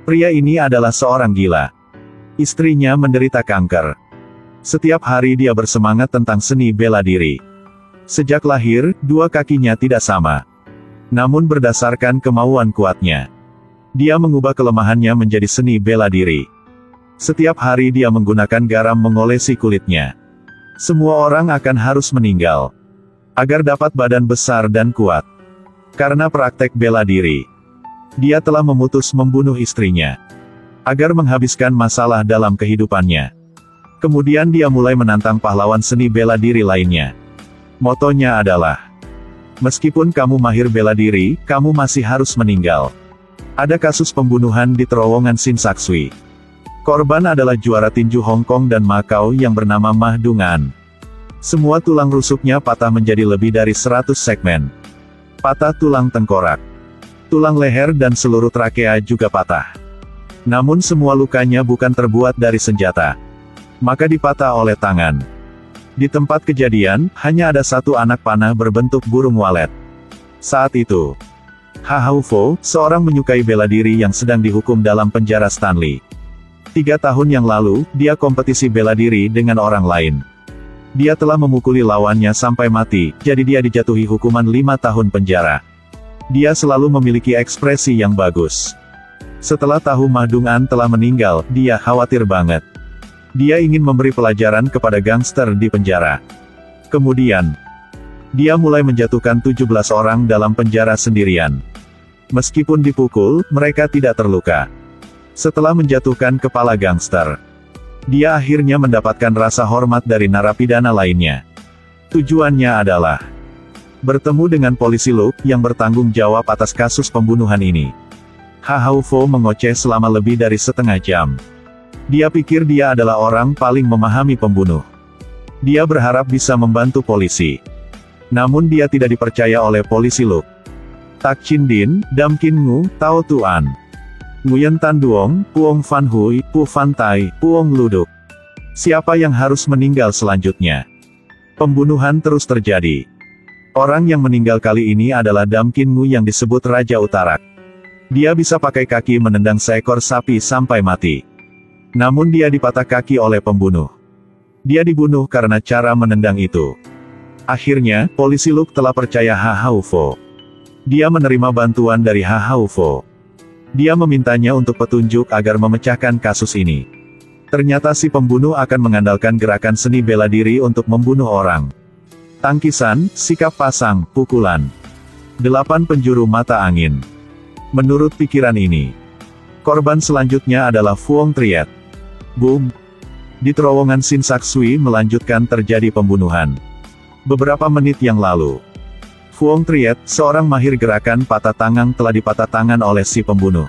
Pria ini adalah seorang gila. Istrinya menderita kanker. Setiap hari dia bersemangat tentang seni bela diri. Sejak lahir, dua kakinya tidak sama. Namun berdasarkan kemauan kuatnya, dia mengubah kelemahannya menjadi seni bela diri. Setiap hari dia menggunakan garam mengolesi kulitnya. Semua orang akan harus meninggal agar dapat badan besar dan kuat. Karena praktek bela diri, dia telah memutus membunuh istrinya agar menghabiskan masalah dalam kehidupannya. Kemudian dia mulai menantang pahlawan seni bela diri lainnya. Motonya adalah, meskipun kamu mahir bela diri, kamu masih harus meninggal. Ada kasus pembunuhan di terowongan Sinsaksui. Korban adalah juara tinju Hong Kong dan Macau yang bernama Ma Dong-an. Semua tulang rusuknya patah menjadi lebih dari 100 segmen. Patah tulang tengkorak, tulang leher dan seluruh trakea juga patah. Namun semua lukanya bukan terbuat dari senjata, maka dipatah oleh tangan. Di tempat kejadian, hanya ada satu anak panah berbentuk burung walet. Saat itu, Ha Haofo, seorang menyukai bela diri yang sedang dihukum dalam penjara Stanley. 3 tahun yang lalu, dia kompetisi bela diri dengan orang lain. Dia telah memukuli lawannya sampai mati, jadi dia dijatuhi hukuman 5 tahun penjara. Dia selalu memiliki ekspresi yang bagus. Setelah tahu Ma Dong-an telah meninggal, dia khawatir banget. Dia ingin memberi pelajaran kepada gangster di penjara. Kemudian, dia mulai menjatuhkan 17 orang dalam penjara sendirian. Meskipun dipukul, mereka tidak terluka. Setelah menjatuhkan kepala gangster, dia akhirnya mendapatkan rasa hormat dari narapidana lainnya. Tujuannya adalah bertemu dengan polisi Luke yang bertanggung jawab atas kasus pembunuhan ini. Ha Haofo mengoceh selama lebih dari setengah jam. Dia pikir dia adalah orang paling memahami pembunuh. Dia berharap bisa membantu polisi. Namun dia tidak dipercaya oleh polisi Luke. Tak Chin Din, Dam Kin Ngu, Tao Tuan, Nguyen Tan Duong, Puong Fan Hui, Pu Fan Tai, Puong Luduk. Siapa yang harus meninggal selanjutnya? Pembunuhan terus terjadi. Orang yang meninggal kali ini adalah Dam Kin Ngu yang disebut Raja Utarak. Dia bisa pakai kaki menendang seekor sapi sampai mati. Namun dia dipatah kaki oleh pembunuh. Dia dibunuh karena cara menendang itu. Akhirnya, polisi Luke telah percaya Ha Haofo. Dia menerima bantuan dari Ha Haofo. Dia memintanya untuk petunjuk agar memecahkan kasus ini. Ternyata si pembunuh akan mengandalkan gerakan seni bela diri untuk membunuh orang. Tangkisan, sikap pasang, pukulan. 8 penjuru mata angin. Menurut pikiran ini, korban selanjutnya adalah Phuong Triet. Boom! Di terowongan Sinsaksui melanjutkan terjadi pembunuhan. Beberapa menit yang lalu, Phuong Triet, seorang mahir gerakan patah tangan telah dipatah tangan oleh si pembunuh.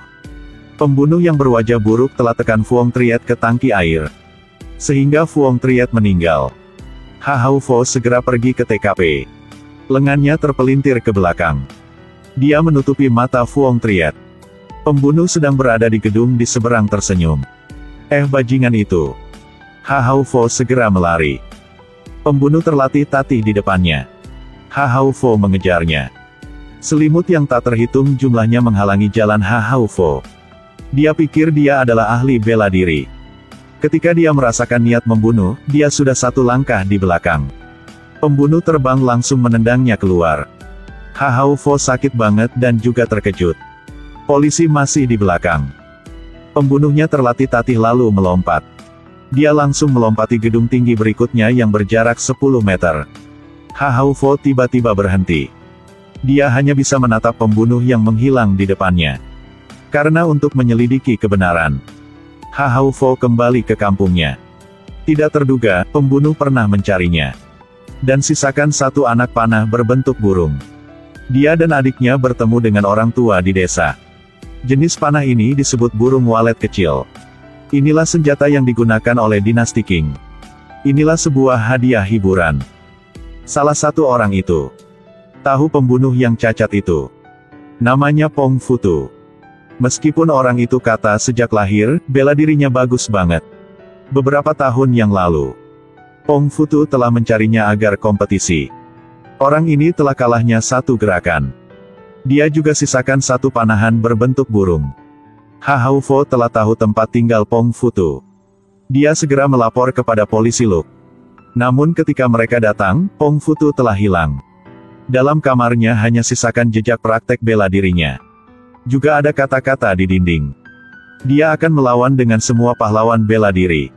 Pembunuh yang berwajah buruk telah tekan Phuong Triet ke tangki air, sehingga Phuong Triet meninggal. Ha Haofo segera pergi ke TKP. Lengannya terpelintir ke belakang. Dia menutupi mata Phuong Triet. Pembunuh sedang berada di gedung di seberang tersenyum. Bajingan itu. Ha Haofo segera melari. Pembunuh terlatih-tatih di depannya. Ha Haofo mengejarnya. Selimut yang tak terhitung jumlahnya menghalangi jalan Ha Haofo. Dia pikir dia adalah ahli bela diri. Ketika dia merasakan niat membunuh, dia sudah 1 langkah di belakang. Pembunuh terbang langsung menendangnya keluar. Ha Haofo sakit banget dan juga terkejut. Polisi masih di belakang. Pembunuhnya terlatih-tatih lalu melompat. Dia langsung melompati gedung tinggi berikutnya yang berjarak 10 meter. Ha Haofo tiba-tiba berhenti. Dia hanya bisa menatap pembunuh yang menghilang di depannya. Karena untuk menyelidiki kebenaran, Ha Haofo kembali ke kampungnya. Tidak terduga, pembunuh pernah mencarinya. Dan sisakan 1 anak panah berbentuk burung. Dia dan adiknya bertemu dengan orang tua di desa. Jenis panah ini disebut burung walet kecil. Inilah senjata yang digunakan oleh dinasti Qing. Inilah sebuah hadiah hiburan. Salah satu orang itu tahu pembunuh yang cacat itu. Namanya Pong Futu. Meskipun orang itu kata sejak lahir, bela dirinya bagus banget. Beberapa tahun yang lalu, Pong Futu telah mencarinya agar kompetisi. Orang ini telah kalahnya 1 gerakan. Dia juga sisakan 1 panahan berbentuk burung. Ha Haofo telah tahu tempat tinggal Pong Futu. Dia segera melapor kepada polisi Luke. Namun ketika mereka datang, Pong Futu telah hilang. Dalam kamarnya hanya sisakan jejak praktek bela dirinya. Juga ada kata-kata di dinding. Dia akan melawan dengan semua pahlawan bela diri.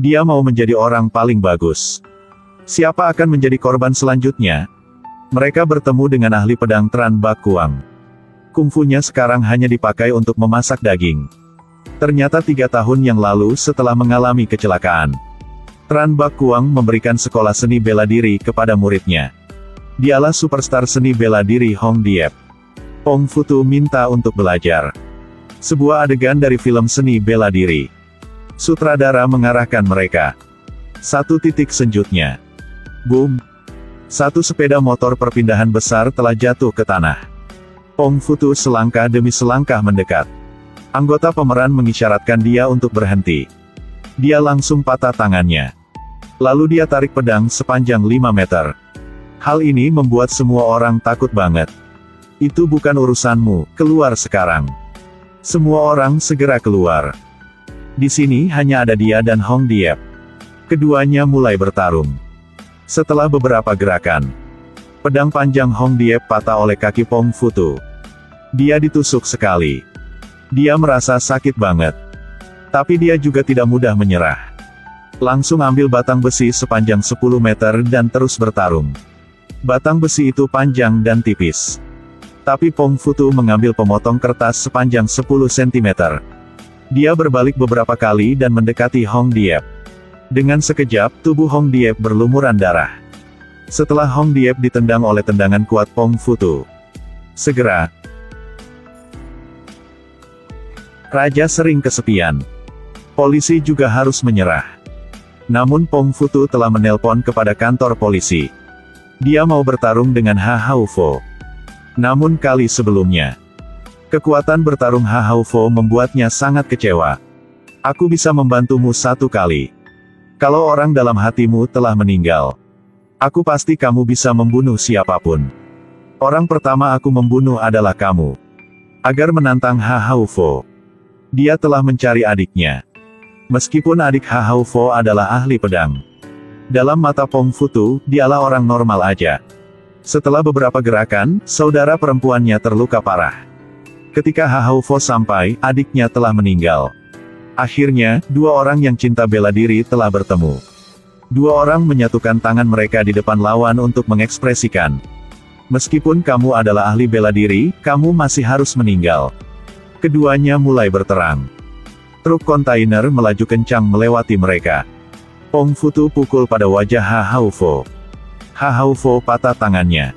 Dia mau menjadi orang paling bagus. Siapa akan menjadi korban selanjutnya? Mereka bertemu dengan ahli pedang Tran Bak Kuang. Kungfunya sekarang hanya dipakai untuk memasak daging. Ternyata 3 tahun yang lalu setelah mengalami kecelakaan, Tran Bak Kuang memberikan sekolah seni bela diri kepada muridnya. Dialah superstar seni bela diri Hong Diep. Pong Futu minta untuk belajar. Sebuah adegan dari film seni bela diri. Sutradara mengarahkan mereka. Satu titik selanjutnya. Boom! Satu sepeda motor perpindahan besar telah jatuh ke tanah. Pong Futu selangkah demi selangkah mendekat. Anggota pemeran mengisyaratkan dia untuk berhenti. Dia langsung patah tangannya. Lalu dia tarik pedang sepanjang 5 meter. Hal ini membuat semua orang takut banget. Itu bukan urusanmu, keluar sekarang. Semua orang segera keluar. Di sini hanya ada dia dan Hong Diep. Keduanya mulai bertarung. Setelah beberapa gerakan, pedang panjang Hong Diep patah oleh kaki Pong Futu. Dia ditusuk sekali. Dia merasa sakit banget. Tapi dia juga tidak mudah menyerah. Langsung ambil batang besi sepanjang 10 meter dan terus bertarung. Batang besi itu panjang dan tipis. Tapi Pong Futu mengambil pemotong kertas sepanjang 10 cm. Dia berbalik beberapa kali dan mendekati Hong Diep. Dengan sekejap, tubuh Hong Diep berlumuran darah. Setelah Hong Diep ditendang oleh tendangan kuat Pong Futu, segera, Raja sering kesepian. Polisi juga harus menyerah. Namun Pong Futu telah menelpon kepada kantor polisi. Dia mau bertarung dengan Ha Haofo. Namun kali sebelumnya, kekuatan bertarung Ha Haofo membuatnya sangat kecewa. Aku bisa membantumu 1 kali. Kalau orang dalam hatimu telah meninggal, aku pasti kamu bisa membunuh siapapun. Orang pertama aku membunuh adalah kamu. Agar menantang Ha Haofo, dia telah mencari adiknya. Meskipun adik Ha Haofo adalah ahli pedang, dalam mata Pong Futu, dialah orang normal aja. Setelah beberapa gerakan, saudara perempuannya terluka parah. Ketika Ha Haofo sampai, adiknya telah meninggal. Akhirnya, 2 orang yang cinta bela diri telah bertemu. 2 orang menyatukan tangan mereka di depan lawan untuk mengekspresikan, meskipun kamu adalah ahli bela diri, kamu masih harus meninggal. Keduanya mulai berterang. Truk kontainer melaju kencang melewati mereka. Pong Futu pukul pada wajah Ha Haofo. Ha Haofo patah tangannya.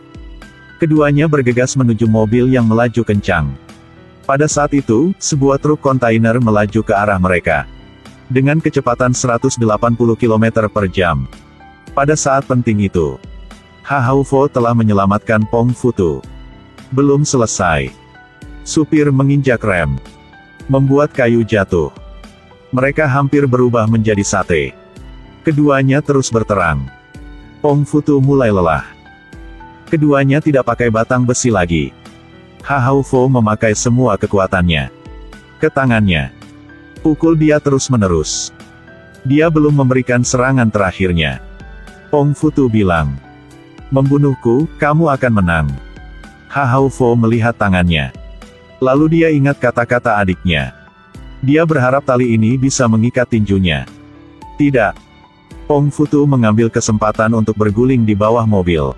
Keduanya bergegas menuju mobil yang melaju kencang. Pada saat itu, sebuah truk kontainer melaju ke arah mereka. Dengan kecepatan 180 km per jam. Pada saat penting itu, Ha Haofo telah menyelamatkan Pong Futu. Belum selesai. Supir menginjak rem, membuat kayu jatuh. Mereka hampir berubah menjadi sate. Keduanya terus berterang. Pong Futu mulai lelah. Keduanya tidak pakai batang besi lagi. Ha Haofo memakai semua kekuatannya ke tangannya. Pukul dia terus-menerus. Dia belum memberikan serangan terakhirnya. Pong Futu bilang, "Membunuhku, kamu akan menang." Ha Haofo melihat tangannya. Lalu dia ingat kata-kata adiknya. Dia berharap tali ini bisa mengikat tinjunya. Tidak. Pong Futu mengambil kesempatan untuk berguling di bawah mobil.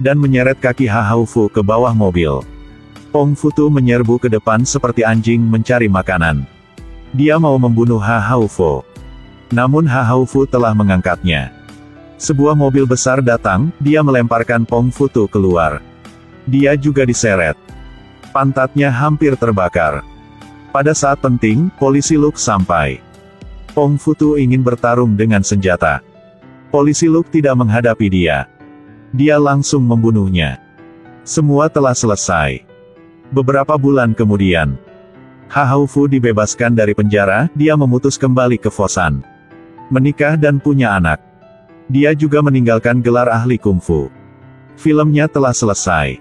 Dan menyeret kaki Ha Haofo ke bawah mobil. Pong Futu menyerbu ke depan seperti anjing mencari makanan. Dia mau membunuh Ha Haofo. Namun Ha Haofo telah mengangkatnya. Sebuah mobil besar datang, dia melemparkan Pong Futu keluar. Dia juga diseret. Pantatnya hampir terbakar. Pada saat penting, polisi Luke sampai. Pong Futu ingin bertarung dengan senjata. Polisi Luke tidak menghadapi dia. Dia langsung membunuhnya. Semua telah selesai. Beberapa bulan kemudian, Ha Haofo dibebaskan dari penjara, dia memutus kembali ke Fosan. Menikah dan punya anak. Dia juga meninggalkan gelar ahli kungfu. Filmnya telah selesai.